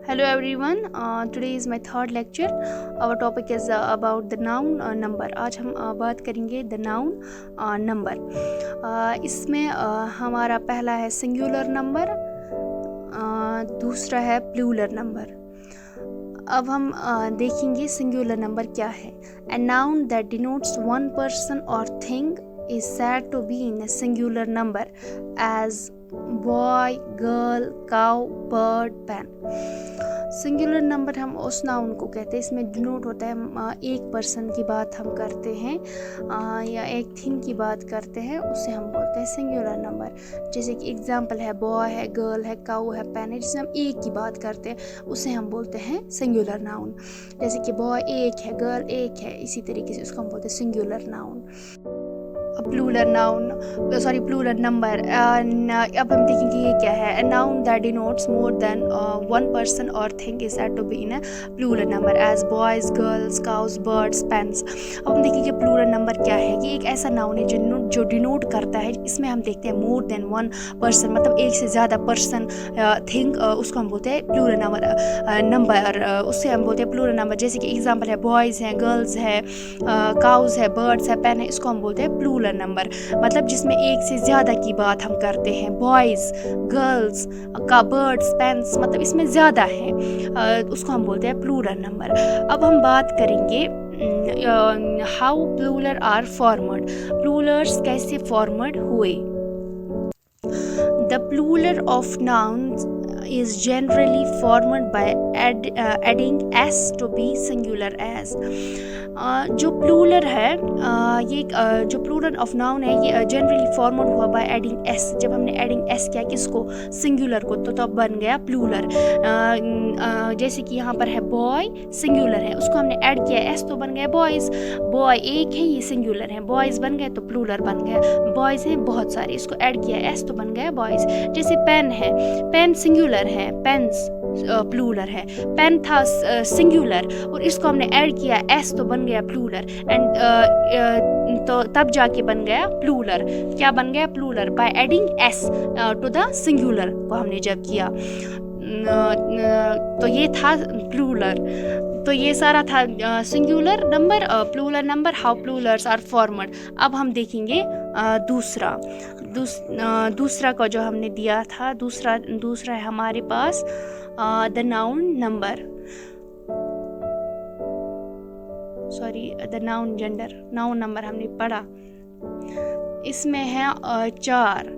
Hello everyone. Today is my third lecture. Our topic is about the noun number. आज हम बात करेंगे the noun number. इसमें हमारा पहला है singular number, दूसरा है plural number. अब हम देखेंगे singular number क्या है. A noun that denotes one person or thing is said to be in a singular number as boy, girl, cow, bird, pen. Singular number हम उस नाउन को कहते हैं, इसमें डिनोट होता है एक पर्सन की बात हम करते हैं या एक थिंग की बात करते हैं, उसे हम बोलते हैं सिंगुलर नंबर। जैसे कि एग्जांपल है बॉय है, गर्ल है, काऊ है, पेन है, जिसमें हम एक की बात करते हैं उसे हम बोलते हैं सिंगुलर नाउन। जैसे कि बॉय एक है, गर्ल एक है, इसी तरीके से उसको हम बोलते हैं सिंगुलर नाउन। Plural number. अब हम देखेंगे ये क्या है। A noun that denotes more than one person और thing is said to be in a plural number as boys, girls, cows, birds, pens. अब हम देखेंगे प्लूरल नंबर क्या है। ये एक ऐसा नाउन है जो डिनोट करता है, इसमें हम देखते हैं मोर देन वन पर्सन, मतलब एक से ज़्यादा पर्सन, थिंग, उसको हम बोलते हैं प्लूरल नंबर। उससे हम बोलते हैं प्लूरल नंबर। जैसे कि एग्जाम्पल है बॉयज़ हैं, गर्ल्स है, काउज है, बर्ड्स है, पेन है, इसको हम बोलते हैं प्लूरल नंबर, मतलब जिसमें एक से ज़्यादा की बात हम करते हैं। बॉयज़, गर्ल्स, का, बर्ड्स, पेन्स, मतलब इसमें ज़्यादा है, उसको हम बोलते हैं प्लूरल नंबर। अब हम बात करेंगे how plural are formed, plurals कैसे फॉर्मड हुए। The plural of nouns is generally formed by adding s to be singular as। जो प्लूरल है, ये जो प्लूरल ऑफ नाउन है, ये जनरली फॉर्मड हुआ बाय एडिंग एस। जब हमने एडिंग एस किया किसको, सिंगुलर को, तो तब बन गया प्लूरल। जैसे कि यहाँ पर है बॉय, सिंगुलर है, उसको हमने ऐड किया एस तो बन गया बॉयज़। बॉय एक है, ये सिंगुलर है, बॉयज़ बन गए तो प्लूरल बन गया। बॉयज़ हैं बहुत सारे, इसको ऐड किया एस तो बन गया बॉयज़। जैसे पेन है, पेन सिंगुलर है, पेन्स प्लूरल है, पेन था सिंगुलर और इसको हमने ऐड किया एस तो बन गया प्लूरल। एंड तो तब जाके बन गया प्लूरल। क्या बन गया plural? By adding S to the singular को हमने जब किया, तो ये था प्लूरल। तो ये सारा था singular number, plural number, how plurals are formed. अब हम देखेंगे दूसरा को जो हमने दिया था, दूसरा है हमारे पास the noun number, the noun gender. Noun number हमने पढ़ा, इसमें है 4।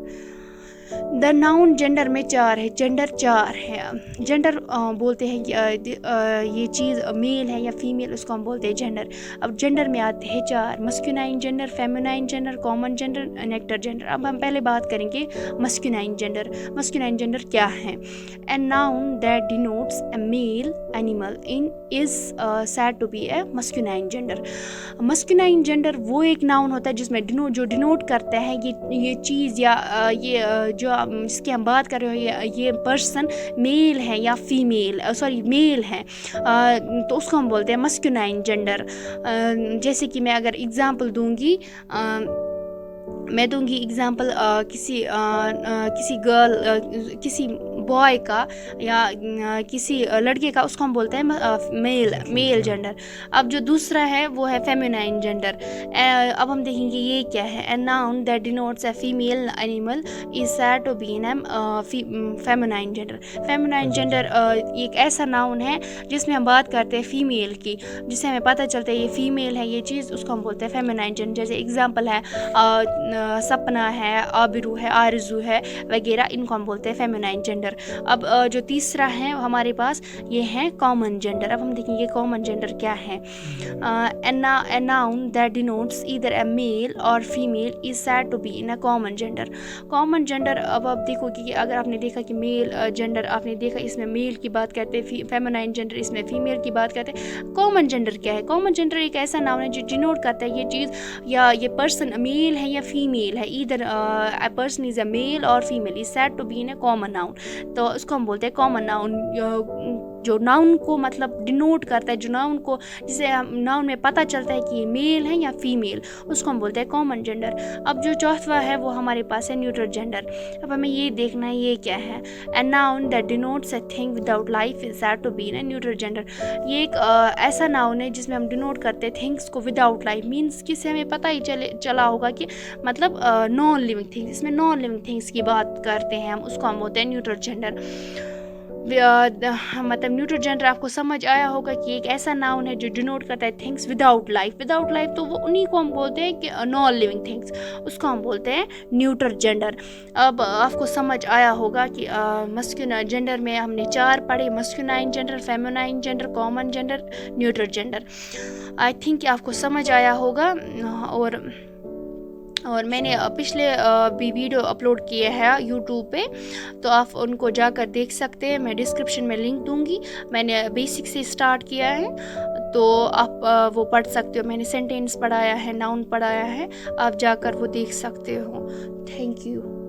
द नाउन जेंडर में 4 है, जेंडर 4 है। जेंडर बोलते हैं कि ये चीज़ मेल है या फीमेल, उसको हम बोलते हैं जेंडर। अब जेंडर में आते हैं 4, masculine gender, feminine gender, common gender, nectar gender. अब हम पहले बात करेंगे मस्कुलाइन जेंडर। मस्कुलाइन जेंडर क्या है? A noun that denotes a male animal in is said to be a masculine gender. Masculine gender वो एक नाउन होता है जिसमें डिनोट करता है ये चीज़ या ये जो जिसकी हम बात कर रहे हो, ये पर्सन मेल है या फीमेल, मेल है, तो उसको हम बोलते हैं मस्कुलाइन जेंडर। जैसे कि मैं अगर एग्जांपल दूंगी, मैं दूंगी एग्जांपल किसी गर्ल, किसी बॉय का या किसी लड़के का, उसको हम बोलते हैं मेल जेंडर। अब जो दूसरा है वो है फेमिनाइन जेंडर। अब हम देखेंगे ये क्या है। A noun that denotes a female animal is said to be in feminine gender. Feminine gender एक ऐसा नाउन है जिसमें हम बात करते हैं फीमेल की, जिससे हमें पता चलता है ये फीमेल है ये चीज़, उसको हम बोलते हैं फेमिनाइन जेंडर। जैसे एग्जाम्पल है सपना है, आबिरू है, आरजू है वगैरह, इनको हम बोलते हैं फेमिनाइन जेंडर। अब जो तीसरा है हमारे पास, ये है कॉमन जेंडर। अब हम देखेंगे कॉमन जेंडर क्या है। A noun that denotes either a male और female is said to be in a common gender. Common gender, अब आप देखोगे कि अगर आपने देखा कि मेल जेंडर आपने देखा, इसमें मेल की बात करते हैं, फेमिनाइन जेंडर इसमें फीमेल की बात करते हैं। कॉमन जेंडर क्या है? कॉमन जेंडर एक ऐसा नाउन है जो डिनोट करता है ये चीज़ या ये पर्सन मेल है या फीमेल है, either a person is a male और female is said to be in a common noun, तो उसको हम बोलते हैं कॉमन नाउन। जो जो नाउन को मतलब डिनोट करता है, जो नाउन को, जिसे नाउन में पता चलता है कि ये मेल है या फीमेल, उसको हम बोलते हैं कॉमन जेंडर। अब जो चौथा है वो हमारे पास है न्यूट्रल जेंडर। अब हमें ये देखना है ये क्या है। A noun that denotes a thing without life is said to be in a neutral gender. ये एक ऐसा नाउन है जिसमें हम डिनोट करते हैं थिंग्स को विदाउट लाइफ, मीन्स कि हमें पता ही चला होगा कि मतलब नॉन लिविंग थिंग्स, इसमें नॉन लिविंग थिंग्स की बात करते हैं हम, उसको हम बोलते हैं न्यूट्रल जेंडर। मतलब न्यूट्रल जेंडर आपको समझ आया होगा कि एक ऐसा नाउन है जो डिनोट करता है things without life. Without life तो वो उन्हीं को हम बोलते हैं कि नॉन लिविंग थिंग्स, उसको हम बोलते हैं न्यूट्रल जेंडर। अब आपको समझ आया होगा कि मस्कुलाइन जेंडर में हमने 4 पढ़े, masculine gender, feminine gender, common gender, neutral gender. I think आपको समझ आया होगा। और मैंने पिछले भी वीडियो अपलोड किए हैं यूट्यूब पे, तो आप उनको जाकर देख सकते हैं, मैं डिस्क्रिप्शन में लिंक दूंगी। मैंने बेसिक से स्टार्ट किया है, तो आप वो पढ़ सकते हो। मैंने सेंटेंस पढ़ाया है, नाउन पढ़ाया है, आप जाकर वो देख सकते हो। Thank you.